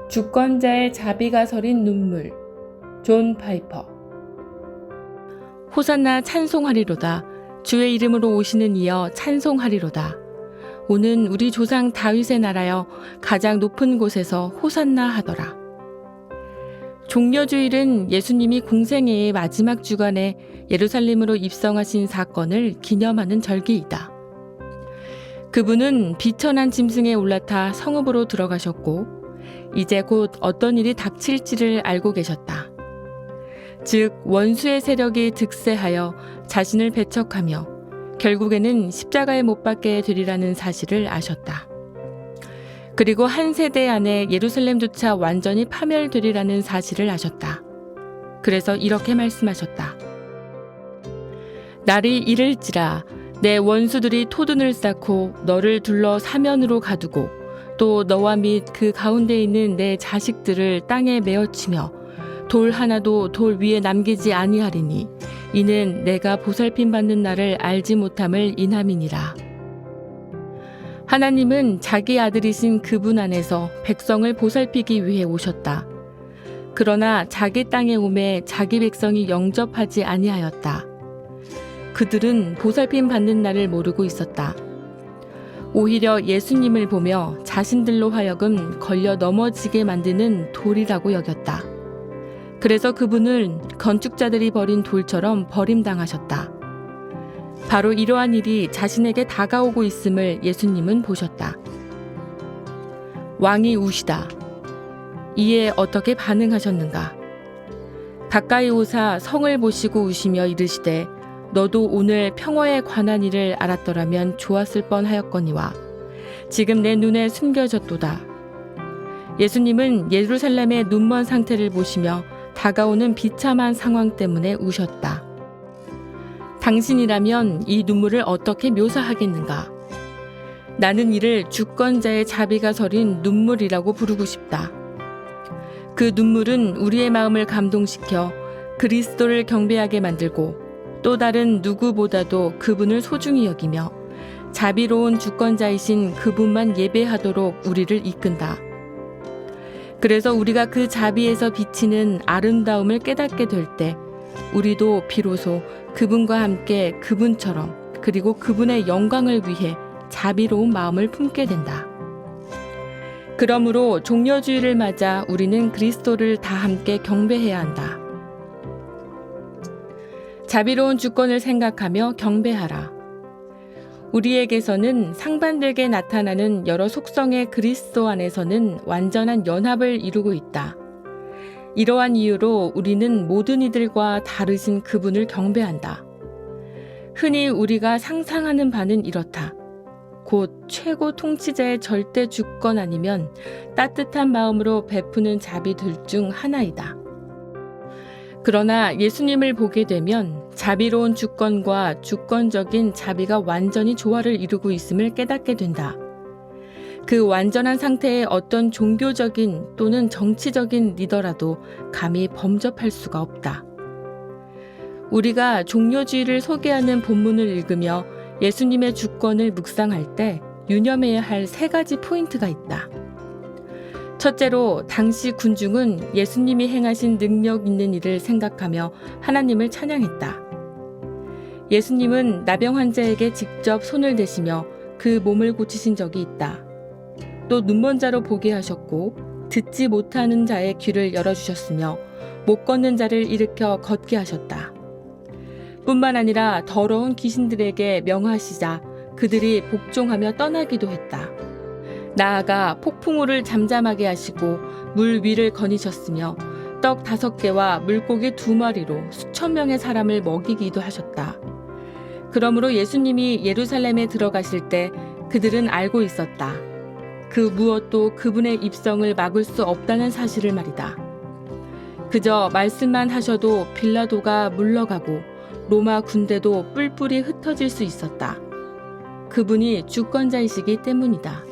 주권자의 자비가 서린 눈물. 존 파이퍼. 호산나 찬송하리로다. 주의 이름으로 오시는 이여 찬송하리로다. 오는 우리 조상 다윗의 나라여 가장 높은 곳에서 호산나 하더라. 종려주일은 예수님이 공생애의 마지막 주간에 예루살렘으로 입성하신 사건을 기념하는 절기이다. 그분은 비천한 짐승에 올라타 성읍으로 들어가셨고 이제 곧 어떤 일이 닥칠지를 알고 계셨다. 즉 원수의 세력이 득세하여 자신을 배척하며 결국에는 십자가에 못 박게 되리라는 사실을 아셨다. 그리고 한 세대 안에 예루살렘조차 완전히 파멸되리라는 사실을 아셨다. 그래서 이렇게 말씀하셨다. 날이 이를지라 내 원수들이 토둔을 쌓고 너를 둘러 사면으로 가두고 또 너와 및 그 가운데 있는 내 자식들을 땅에 메어치며 돌 하나도 돌 위에 남기지 아니하리니 이는 내가 보살핌 받는 날을 알지 못함을 인함이니라. 하나님은 자기 아들이신 그분 안에서 백성을 보살피기 위해 오셨다. 그러나 자기 땅에 오매 자기 백성이 영접하지 아니하였다. 그들은 보살핌 받는 날을 모르고 있었다. 오히려 예수님을 보며 자신들로 하여금 걸려 넘어지게 만드는 돌이라고 여겼다. 그래서 그분은 건축자들이 버린 돌처럼 버림당하셨다. 바로 이러한 일이 자신에게 다가오고 있음을 예수님은 보셨다. 왕이 우시다. 이에 어떻게 반응하셨는가? 가까이 오사 성을 보시고 우시며 이르시되 너도 오늘 평화에 관한 일을 알았더라면 좋았을 뻔하였거니와 지금 내 눈에 숨겨졌도다. 예수님은 예루살렘의 눈먼 상태를 보시며 다가오는 비참한 상황 때문에 우셨다. 당신이라면 이 눈물을 어떻게 묘사하겠는가? 나는 이를 주권자의 자비가 서린 눈물이라고 부르고 싶다. 그 눈물은 우리의 마음을 감동시켜 그리스도를 경배하게 만들고 또 다른 누구보다도 그분을 소중히 여기며 자비로운 주권자이신 그분만 예배하도록 우리를 이끈다. 그래서 우리가 그 자비에서 비치는 아름다움을 깨닫게 될 때 우리도 비로소 그분과 함께 그분처럼 그리고 그분의 영광을 위해 자비로운 마음을 품게 된다. 그러므로 종려주일을 맞아 우리는 그리스도를 다 함께 경배해야 한다. 자비로운 주권을 생각하며 경배하라. 우리에게서는 상반되게 나타나는 여러 속성의 그리스도 안에서는 완전한 연합을 이루고 있다. 이러한 이유로 우리는 모든 이들과 다르신 그분을 경배한다. 흔히 우리가 상상하는 바는 이렇다. 곧 최고 통치자의 절대 주권 아니면 따뜻한 마음으로 베푸는 자비 둘 중 하나이다. 그러나 예수님을 보게 되면 자비로운 주권과 주권적인 자비가 완전히 조화를 이루고 있음을 깨닫게 된다. 그 완전한 상태에 어떤 종교적인 또는 정치적인 리더라도 감히 범접할 수가 없다. 우리가 종려주의를 소개하는 본문을 읽으며 예수님의 주권을 묵상할 때 유념해야 할 3가지 포인트가 있다. 첫째로 당시 군중은 예수님이 행하신 능력 있는 일을 생각하며 하나님을 찬양했다. 예수님은 나병 환자에게 직접 손을 대시며 그 몸을 고치신 적이 있다. 또 눈먼 자로 보게 하셨고 듣지 못하는 자의 귀를 열어주셨으며 못 걷는 자를 일으켜 걷게 하셨다. 뿐만 아니라 더러운 귀신들에게 명하시자 그들이 복종하며 떠나기도 했다. 나아가 폭풍우를 잠잠하게 하시고 물 위를 거니셨으며 떡 5개와 물고기 2마리로 수천 명의 사람을 먹이기도 하셨다. 그러므로 예수님이 예루살렘에 들어가실 때 그들은 알고 있었다. 그 무엇도 그분의 입성을 막을 수 없다는 사실을 말이다. 그저 말씀만 하셔도 빌라도가 물러가고 로마 군대도 뿔뿔이 흩어질 수 있었다. 그분이 주권자이시기 때문이다.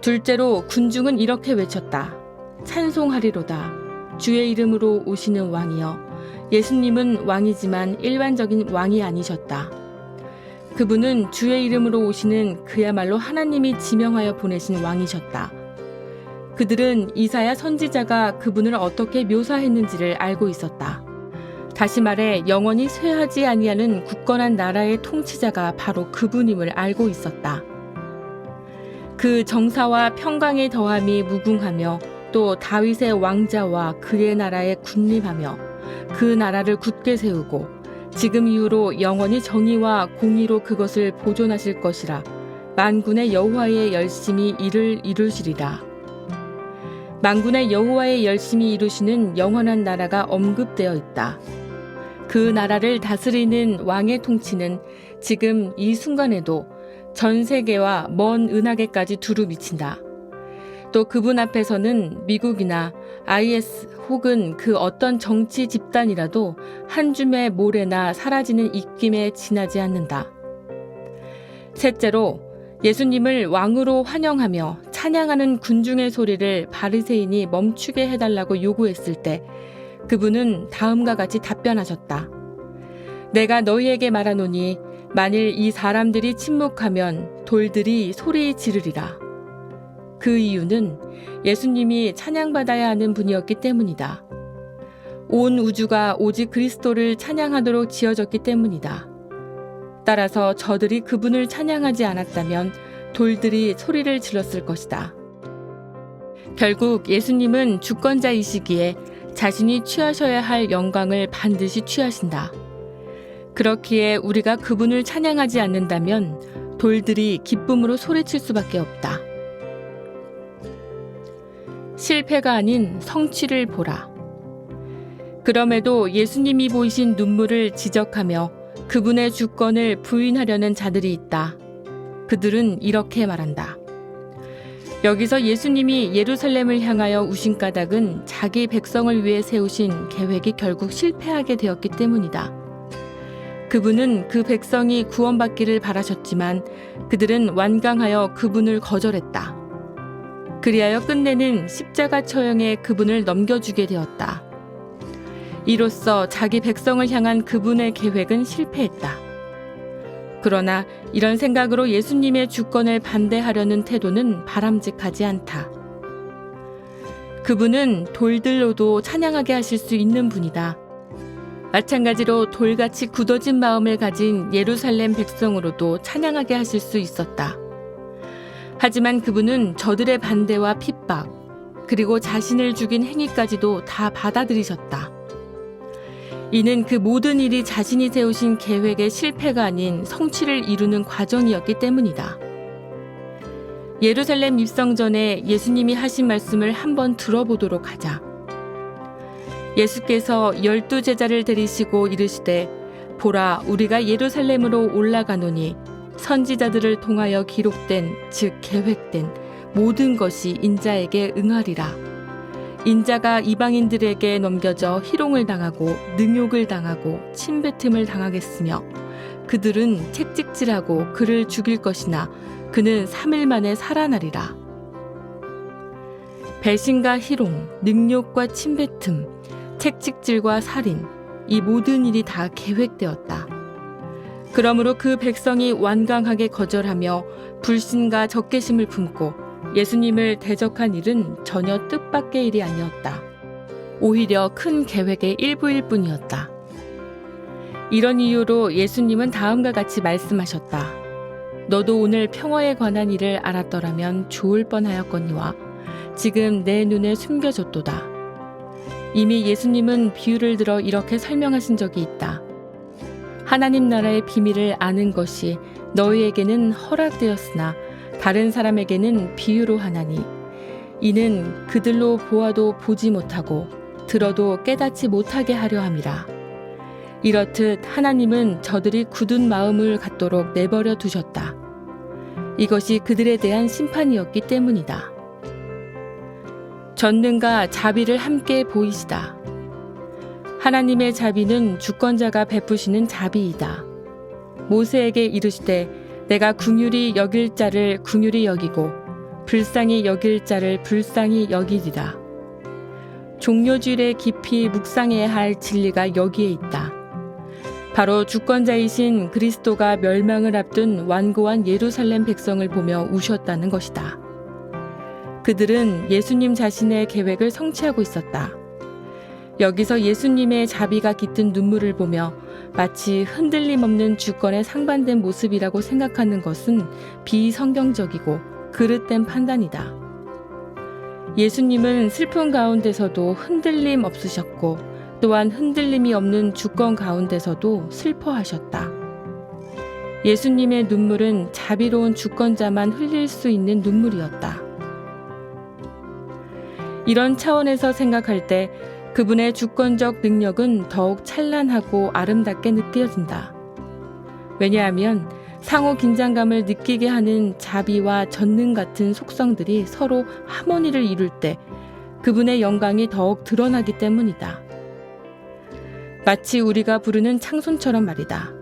둘째로 군중은 이렇게 외쳤다. 찬송하리로다. 주의 이름으로 오시는 왕이여. 예수님은 왕이지만 일반적인 왕이 아니셨다. 그분은 주의 이름으로 오시는 그야말로 하나님이 지명하여 보내신 왕이셨다. 그들은 이사야 선지자가 그분을 어떻게 묘사했는지를 알고 있었다. 다시 말해 영원히 쇠하지 아니하는 굳건한 나라의 통치자가 바로 그분임을 알고 있었다. 그 정사와 평강의 더함이 무궁하며 또 다윗의 왕자와 그의 나라에 군림하며 그 나라를 굳게 세우고 지금 이후로 영원히 정의와 공의로 그것을 보존하실 것이라. 만군의 여호와의 열심히 이를 이루시리라. 만군의 여호와의 열심히 이루시는 영원한 나라가 언급되어 있다. 그 나라를 다스리는 왕의 통치는 지금 이 순간에도 전 세계와 먼 은하계까지 두루 미친다. 또 그분 앞에서는 미국이나 IS 혹은 그 어떤 정치 집단이라도 한 줌의 모래나 사라지는 입김에 지나지 않는다. 셋째로 예수님을 왕으로 환영하며 찬양하는 군중의 소리를 바리새인이 멈추게 해달라고 요구했을 때 그분은 다음과 같이 답변하셨다. 내가 너희에게 말하노니 만일 이 사람들이 침묵하면 돌들이 소리 지르리라. 그 이유는 예수님이 찬양받아야 하는 분이었기 때문이다. 온 우주가 오직 그리스도를 찬양하도록 지어졌기 때문이다. 따라서 저들이 그분을 찬양하지 않았다면 돌들이 소리를 질렀을 것이다. 결국 예수님은 주권자이시기에 자신이 취하셔야 할 영광을 반드시 취하신다. 그렇기에 우리가 그분을 찬양하지 않는다면 돌들이 기쁨으로 소리칠 수밖에 없다. 실패가 아닌 성취를 보라. 그럼에도 예수님이 보이신 눈물을 지적하며 그분의 주권을 부인하려는 자들이 있다. 그들은 이렇게 말한다. 여기서 예수님이 예루살렘을 향하여 우신 까닭은 자기 백성을 위해 세우신 계획이 결국 실패하게 되었기 때문이다. 그분은 그 백성이 구원받기를 바라셨지만 그들은 완강하여 그분을 거절했다. 그리하여 끝내는 십자가 처형에 그분을 넘겨주게 되었다. 이로써 자기 백성을 향한 그분의 계획은 실패했다. 그러나 이런 생각으로 예수님의 주권을 반대하려는 태도는 바람직하지 않다. 그분은 돌들로도 찬양하게 하실 수 있는 분이다. 마찬가지로 돌같이 굳어진 마음을 가진 예루살렘 백성으로도 찬양하게 하실 수 있었다. 하지만 그분은 저들의 반대와 핍박, 그리고 자신을 죽인 행위까지도 다 받아들이셨다. 이는 그 모든 일이 자신이 세우신 계획의 실패가 아닌 성취를 이루는 과정이었기 때문이다. 예루살렘 입성 전에 예수님이 하신 말씀을 한번 들어보도록 하자. 예수께서 12제자를 데리시고 이르시되 보라 우리가 예루살렘으로 올라가노니 선지자들을 통하여 기록된 즉 계획된 모든 것이 인자에게 응하리라. 인자가 이방인들에게 넘겨져 희롱을 당하고 능욕을 당하고 침뱉음을 당하겠으며 그들은 채찍질하고 그를 죽일 것이나 그는 3일 만에 살아나리라. 배신과 희롱, 능욕과 침뱉음, 채찍질과 살인, 이 모든 일이 다 계획되었다. 그러므로 그 백성이 완강하게 거절하며 불신과 적개심을 품고 예수님을 대적한 일은 전혀 뜻밖의 일이 아니었다. 오히려 큰 계획의 일부일 뿐이었다. 이런 이유로 예수님은 다음과 같이 말씀하셨다. 너도 오늘 평화에 관한 일을 알았더라면 좋을 뻔하였거니와 지금 내 눈에 숨겨졌도다. 이미 예수님은 비유를 들어 이렇게 설명하신 적이 있다. 하나님 나라의 비밀을 아는 것이 너희에게는 허락되었으나 다른 사람에게는 비유로 하나니 이는 그들로 보아도 보지 못하고 들어도 깨닫지 못하게 하려 함이라. 이렇듯 하나님은 저들이 굳은 마음을 갖도록 내버려 두셨다. 이것이 그들에 대한 심판이었기 때문이다. 전능과 자비를 함께 보이시다. 하나님의 자비는 주권자가 베푸시는 자비이다. 모세에게 이르시되 내가 긍휼히 여길 자를 긍휼히 여기고 불쌍히 여길 자를 불쌍히 여기리라. 종료주일에 깊이 묵상해야 할 진리가 여기에 있다. 바로 주권자이신 그리스도가 멸망을 앞둔 완고한 예루살렘 백성을 보며 우셨다는 것이다. 그들은 예수님 자신의 계획을 성취하고 있었다. 여기서 예수님의 자비가 깃든 눈물을 보며 마치 흔들림 없는 주권에 상반된 모습이라고 생각하는 것은 비성경적이고 그릇된 판단이다. 예수님은 슬픔 가운데서도 흔들림 없으셨고 또한 흔들림이 없는 주권 가운데서도 슬퍼하셨다. 예수님의 눈물은 자비로운 주권자만 흘릴 수 있는 눈물이었다. 이런 차원에서 생각할 때 그분의 주권적 능력은 더욱 찬란하고 아름답게 느껴진다. 왜냐하면 상호 긴장감을 느끼게 하는 자비와 전능 같은 속성들이 서로 하모니를 이룰 때 그분의 영광이 더욱 드러나기 때문이다. 마치 우리가 부르는 창송처럼 말이다.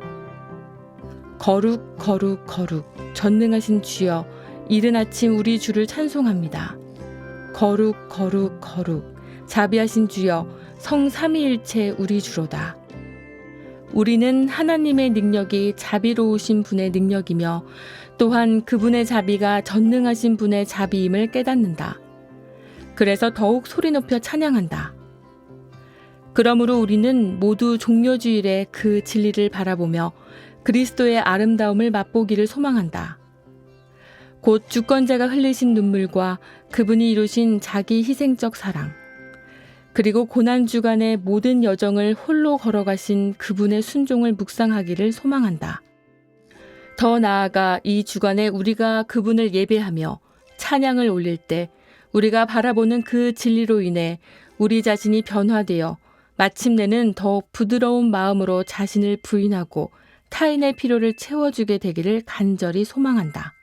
거룩 거룩 거룩 전능하신 주여, 이른 아침 우리 주를 찬송합니다. 거룩 거룩 거룩 자비하신 주여, 성삼위일체 우리 주로다. 우리는 하나님의 능력이 자비로우신 분의 능력이며 또한 그분의 자비가 전능하신 분의 자비임을 깨닫는다. 그래서 더욱 소리 높여 찬양한다. 그러므로 우리는 모두 종료주일에 그 진리를 바라보며 그리스도의 아름다움을 맛보기를 소망한다. 곧 주권자가 흘리신 눈물과 그분이 이루신 자기 희생적 사랑, 그리고 고난주간의 모든 여정을 홀로 걸어가신 그분의 순종을 묵상하기를 소망한다. 더 나아가 이 주간에 우리가 그분을 예배하며 찬양을 올릴 때 우리가 바라보는 그 진리로 인해 우리 자신이 변화되어 마침내는 더욱 부드러운 마음으로 자신을 부인하고 타인의 필요를 채워주게 되기를 간절히 소망한다.